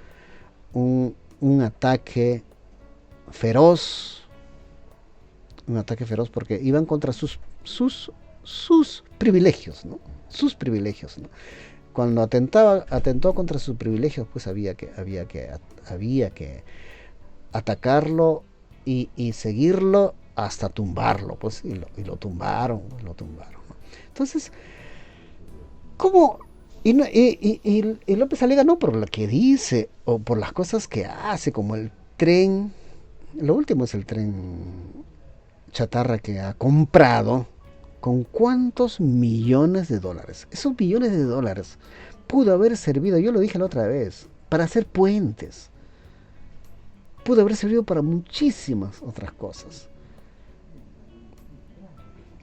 un ataque feroz, porque iban contra sus privilegios, ¿no? Sus privilegios, ¿no? Cuando atentó contra sus privilegios, pues había que atacarlo y seguirlo hasta tumbarlo, pues, y lo tumbaron, ¿no? Entonces, ¿cómo? Y López Aliaga no por lo que dice o por las cosas que hace, como el tren, lo último es el tren chatarra que ha comprado. ¿Con cuántos millones de dólares? Esos millones de dólares pudo haber servido, yo lo dije la otra vez, para hacer puentes. Pudo haber servido para muchísimas otras cosas.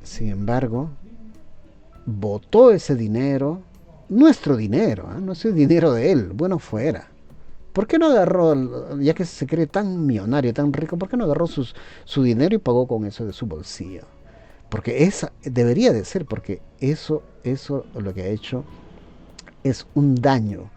Sin embargo, botó ese dinero, nuestro dinero, no es el dinero de él, bueno fuera. ¿Por qué no agarró, ya que se cree tan millonario, tan rico, por qué no agarró su dinero y pagó con eso de su bolsillo? Porque esa debería de ser, porque eso lo que ha hecho es un daño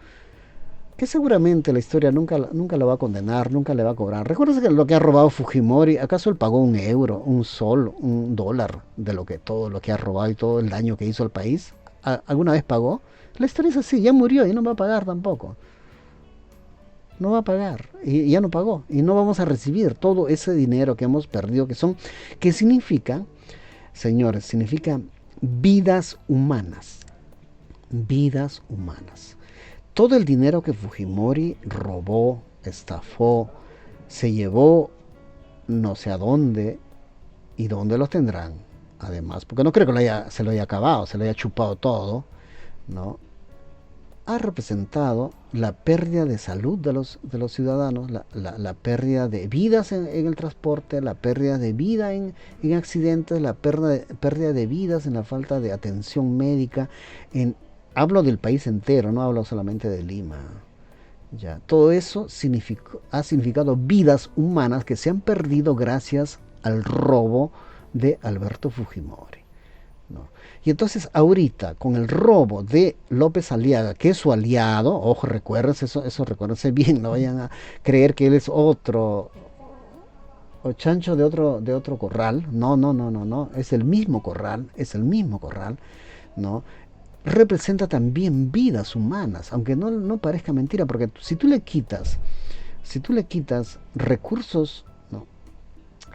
que seguramente la historia nunca lo va a condenar, nunca le va a cobrar. Recuerda que lo que ha robado Fujimori, ¿acaso él pagó un euro, un sol, un dólar de todo lo que ha robado y todo el daño que hizo al país? ¿Alguna vez pagó? La historia es así, ya murió y no va a pagar tampoco. No va a pagar y ya no pagó y no vamos a recibir todo ese dinero que hemos perdido, que significa, señores, significa vidas humanas. Vidas humanas. Todo el dinero que Fujimori robó, estafó, se llevó no sé a dónde y dónde los tendrán. Además, porque no creo que se lo haya acabado, se lo haya chupado todo, ¿no? Ha representado la pérdida de salud de los ciudadanos, la pérdida de vidas en el transporte, la pérdida de vida en accidentes, la pérdida de vidas en la falta de atención médica. Hablo del país entero, no hablo solamente de Lima. Ya, todo eso ha significado vidas humanas que se han perdido gracias al robo de Alberto Fujimori, ¿no? Y entonces ahorita, con el robo de López Aliaga, que es su aliado, ojo, recuérdense eso recuérdense bien, no vayan a creer que él es otro o chancho de otro corral. No, es el mismo corral, ¿no? representa también vidas humanas, aunque no parezca mentira, porque si tú le quitas recursos, ¿no?,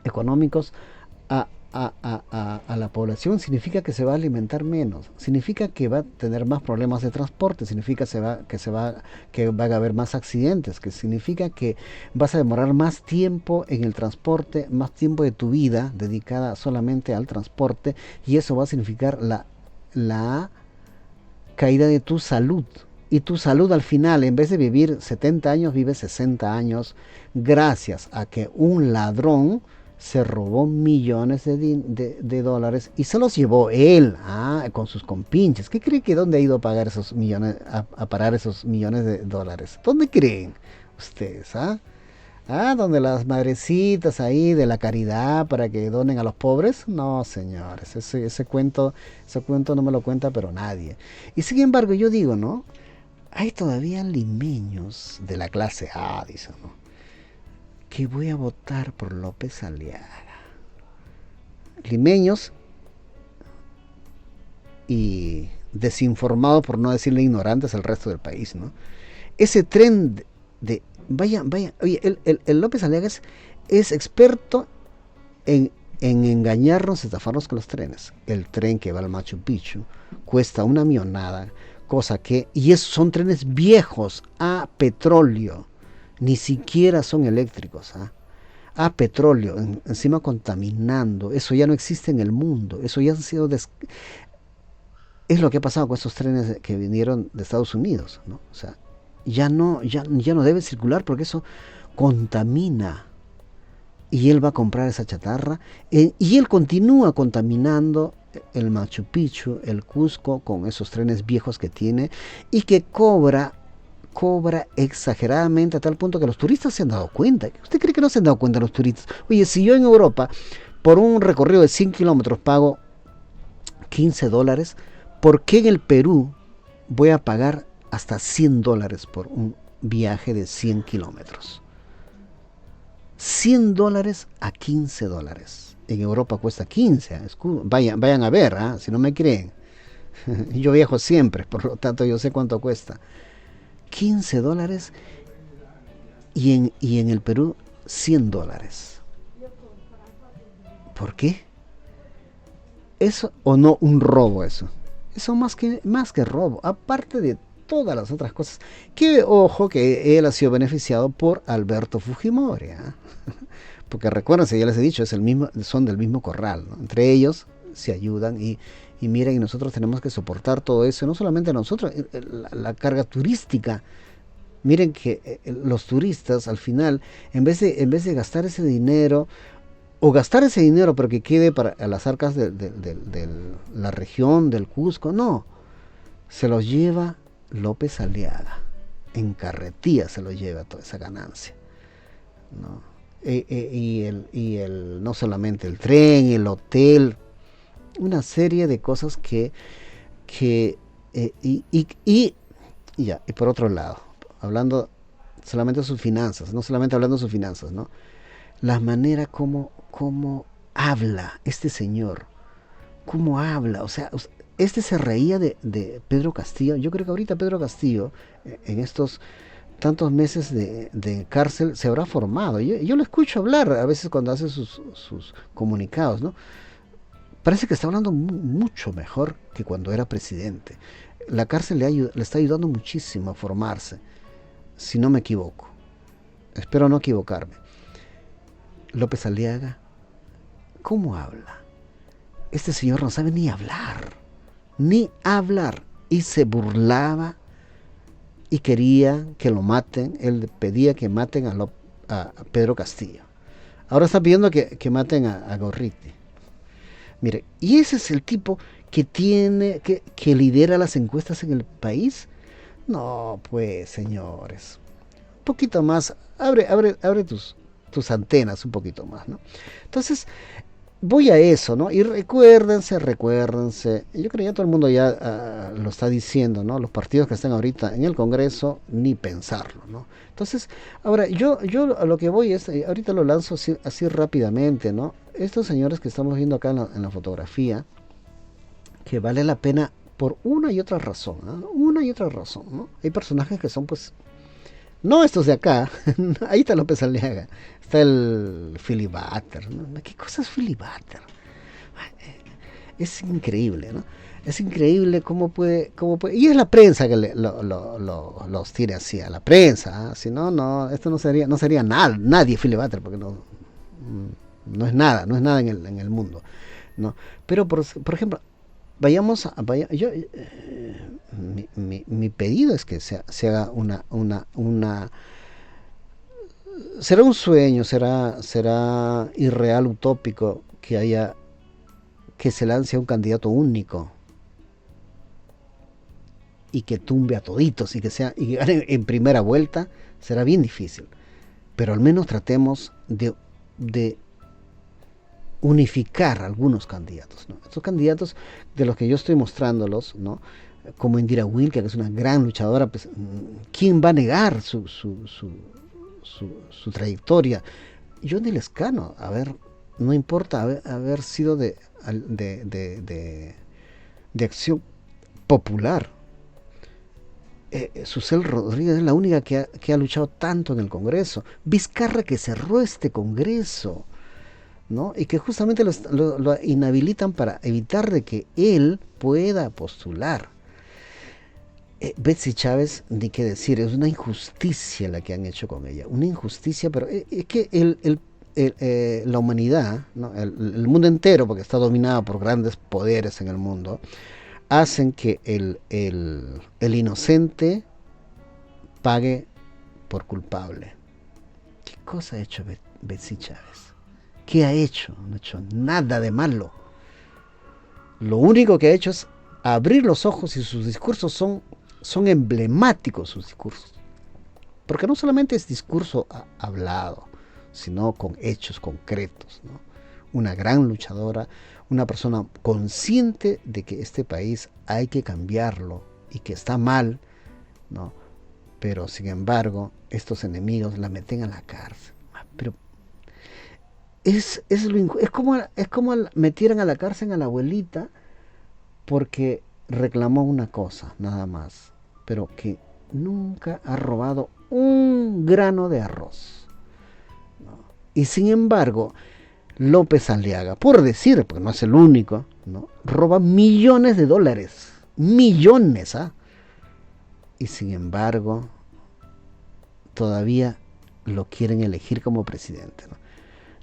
económicos a la población, significa que se va a alimentar menos, significa que va a tener más problemas de transporte, significa que va a haber más accidentes, que significa que vas a demorar más tiempo en el transporte, más tiempo de tu vida dedicada solamente al transporte, y eso va a significar la caída de tu salud. Y tu salud al final, en vez de vivir 70 años, vive 60 años, gracias a que un ladrón se robó millones de dólares y se los llevó él, con sus compinches. ¿Qué cree que dónde ha ido a pagar esos millones, a parar esos millones de dólares? ¿Dónde creen ustedes? Donde las madrecitas ahí de la caridad para que donen a los pobres. No, señores, ese cuento no me lo cuenta pero nadie. Y sin embargo yo digo, ¿no? Hay todavía limeños de la clase A, dicen, ¿no?, que voy a votar por López Aliaga. Limeños y desinformados, por no decirle ignorantes al resto del país, ¿no? Ese tren vayan, oye, el López Aliaga es experto en engañarnos, estafarnos con los trenes. El tren que va al Machu Picchu cuesta una millonada, son trenes viejos a petróleo, ni siquiera son eléctricos, a petróleo, encima contaminando. Eso ya no existe en el mundo, eso ya ha sido es lo que ha pasado con esos trenes que vinieron de Estados Unidos, ¿no? O sea, ya no debe circular porque eso contamina, y él va a comprar esa chatarra, y él continúa contaminando el Machu Picchu, el Cusco, con esos trenes viejos que tiene, y que cobra exageradamente, a tal punto que los turistas se han dado cuenta. ¿Usted cree que no se han dado cuenta los turistas? Oye, si yo en Europa por un recorrido de 100 kilómetros pago $15, ¿por qué en el Perú voy a pagar hasta $100 por un viaje de 100 kilómetros? $100 a $15. En Europa cuesta 15. Vayan a ver, si no me creen. Yo viajo siempre, por lo tanto yo sé cuánto cuesta. $15, y en el Perú $100. ¿Por qué? ¿Eso o no un robo eso? Eso más que robo, aparte de todas las otras cosas. Que ojo que él ha sido beneficiado por Alberto Fujimori, porque recuérdense, ya les he dicho, son del mismo corral, ¿no? Entre ellos se ayudan y miren, y nosotros tenemos que soportar todo eso, no solamente nosotros, la carga turística. Miren que los turistas al final, en vez de gastar ese dinero, o gastar ese dinero pero que quede para las arcas de la región del Cusco, no, se los lleva López Aliaga, en carretilla se lo lleva toda esa ganancia, ¿no? No solamente el tren, el hotel, una serie de cosas y por otro lado, hablando solamente de sus finanzas, no solamente hablando de sus finanzas, ¿no? La manera como habla este señor, cómo habla, o sea, se reía de Pedro Castillo. Yo creo que ahorita Pedro Castillo, en estos tantos meses de cárcel, se habrá formado. Yo lo escucho hablar a veces cuando hace sus comunicados, ¿no? Parece que está hablando mucho mejor que cuando era presidente. La cárcel le está ayudando muchísimo a formarse, si no me equivoco. Espero no equivocarme. López Aliaga, ¿cómo habla? Este señor no sabe ni hablar, y se burlaba y quería que lo maten. Él pedía que maten a Pedro Castillo. Ahora está pidiendo que maten a Gorriti. Mire, y ese es el tipo que lidera las encuestas en el país. No, pues, señores, un poquito más, abre tus antenas un poquito más, ¿no? Entonces, voy a eso, ¿no? Y recuérdense, yo creo que ya todo el mundo ya lo está diciendo, ¿no? Los partidos que están ahorita en el Congreso, ni pensarlo, ¿no? Entonces, ahora, yo a lo que voy es, ahorita lo lanzo así rápidamente, ¿no? Estos señores que estamos viendo acá en la fotografía, que vale la pena por una y otra razón, ¿no? Una y otra razón, ¿no? Hay personajes que son, pues, no estos de acá. Ahí está López Aliaga, está el filibuster, ¿no? ¿Qué cosa es filibuster? Es increíble, ¿no? Es increíble y es la prensa que los tire así, a la prensa, ¿eh? Si no, no, esto no sería nada, nadie filibuster, porque no es nada, no es nada en el mundo, ¿no? Pero, por ejemplo, mi pedido es que se haga será un sueño, será irreal, utópico, que se lance a un candidato único y que tumbe a toditos y que gane en primera vuelta. Será bien difícil, pero al menos tratemos de unificar algunos candidatos, ¿no? Estos candidatos de los que yo estoy mostrándolos, ¿no? Como Indira Wilke, que es una gran luchadora, pues, ¿quién va a negar su trayectoria? Johnny Lescano, a ver, no importa haber sido de Acción Popular. Susel Rodríguez es la única que ha luchado tanto en el Congreso. Vizcarra, que cerró este Congreso, ¿no? Y que justamente lo inhabilitan para evitar de que él pueda postular. Betsy Chávez, ni qué decir, es una injusticia la que han hecho con ella, una injusticia, pero es que la humanidad, ¿no? El mundo entero, porque está dominado por grandes poderes en el mundo, hacen que el inocente pague por culpable. ¿Qué cosa ha hecho Betsy Chávez? ¿Qué ha hecho? No ha hecho nada de malo. Lo único que ha hecho es abrir los ojos, y sus discursos son emblemáticos, sus discursos. Porque no solamente es discurso hablado, sino con hechos concretos, ¿no? Una gran luchadora, una persona consciente de que este país hay que cambiarlo y que está mal, ¿no? Pero sin embargo, estos enemigos la meten a la cárcel. Pero es como metieran a la cárcel a la abuelita porque reclamó una cosa, nada más, pero que nunca ha robado un grano de arroz, ¿no? Y sin embargo, López Aliaga, por decir, porque no es el único, ¿no? Roba millones de dólares, millones, ¿ah? Y sin embargo, todavía lo quieren elegir como presidente, ¿no?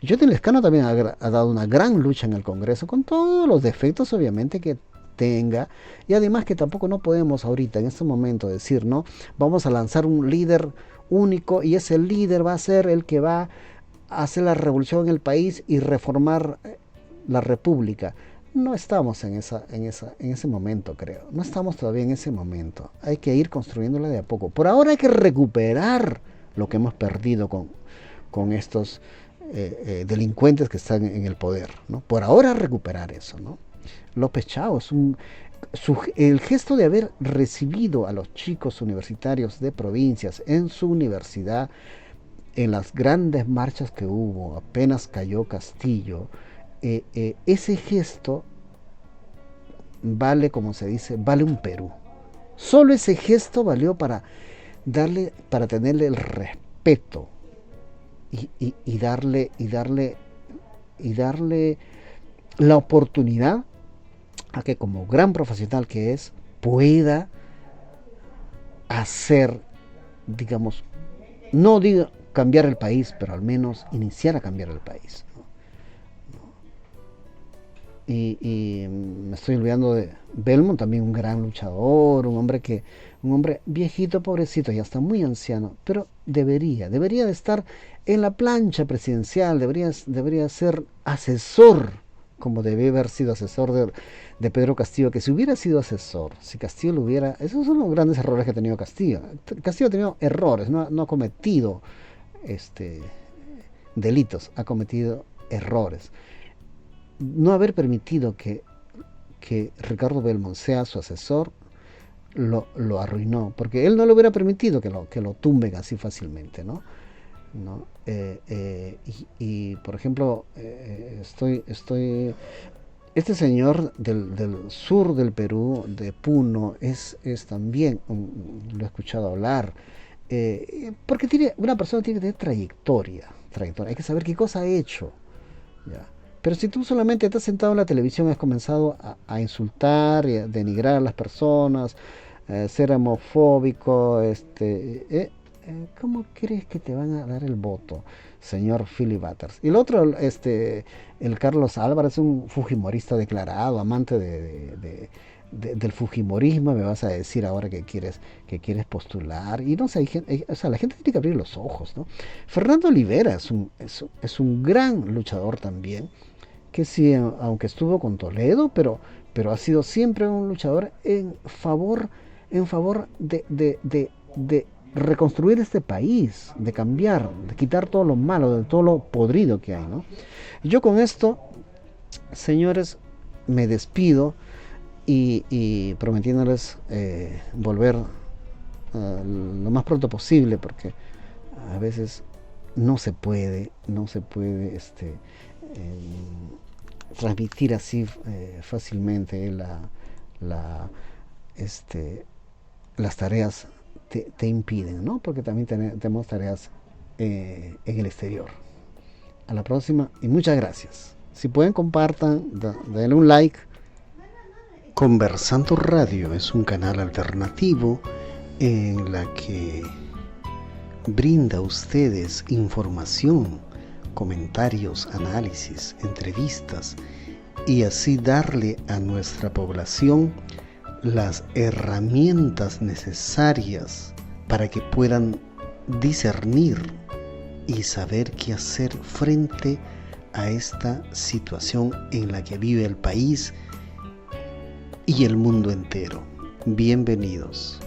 Johnny Lescano también ha dado una gran lucha en el Congreso, con todos los defectos, obviamente, que tenga, y además que tampoco no podemos ahorita, en este momento, decir, ¿no? Vamos a lanzar un líder único y ese líder va a ser el que va a hacer la revolución en el país y reformar la república. No estamos en ese momento, creo. No estamos todavía en ese momento. Hay que ir construyéndola de a poco. Por ahora hay que recuperar lo que hemos perdido con estos delincuentes que están en el poder, ¿no? Por ahora recuperar eso, ¿no? López Chao el gesto de haber recibido a los chicos universitarios de provincias en su universidad, en las grandes marchas que hubo, apenas cayó Castillo, ese gesto vale, como se dice, vale un Perú. Solo ese gesto valió para tenerle el respeto y darle la oportunidad a que, como gran profesional que es, pueda hacer, digamos, no digo cambiar el país, pero al menos iniciar a cambiar el país, ¿no? Y me estoy olvidando de Belmont, también un gran luchador, un hombre viejito, pobrecito, ya está muy anciano, pero debería de estar en la plancha presidencial, debería ser asesor, como debe haber sido asesor de Pedro Castillo, que si hubiera sido asesor, si Castillo lo hubiera... Esos son los grandes errores que ha tenido Castillo. Castillo ha tenido errores, no ha cometido delitos, ha cometido errores. No haber permitido que Ricardo Belmont sea su asesor lo arruinó, porque él no le hubiera permitido que lo tumben así fácilmente, ¿no? Y por ejemplo, estoy Este señor del sur del Perú, de Puno, es también, lo he escuchado hablar, porque una persona tiene que tener trayectoria, hay que saber qué cosa ha hecho, ¿ya? Pero si tú solamente estás sentado en la televisión, has comenzado a insultar y a denigrar a las personas, ser homofóbico, ¿cómo crees que te van a dar el voto, señor Philip Butters? Y el otro, el Carlos Álvarez, un fujimorista declarado, amante del fujimorismo, me vas a decir ahora que quieres postular. Y no sé, o sea, la gente tiene que abrir los ojos, ¿no? Fernando Olivera es un gran luchador también, que sí, aunque estuvo con Toledo, pero ha sido siempre un luchador en favor de reconstruir este país, de cambiar, de quitar todo lo malo, de todo lo podrido que hay, ¿no? Yo con esto, señores, me despido y prometiéndoles volver lo más pronto posible, porque a veces no se puede transmitir así fácilmente la, las tareas te impiden, ¿no? Porque también tenemos tareas en el exterior. A la próxima y muchas gracias. Si pueden, compartan, denle un like. Conversando Radio es un canal alternativo en la que brinda a ustedes información, comentarios, análisis, entrevistas y así darle a nuestra población las herramientas necesarias para que puedan discernir y saber qué hacer frente a esta situación en la que vive el país y el mundo entero. Bienvenidos.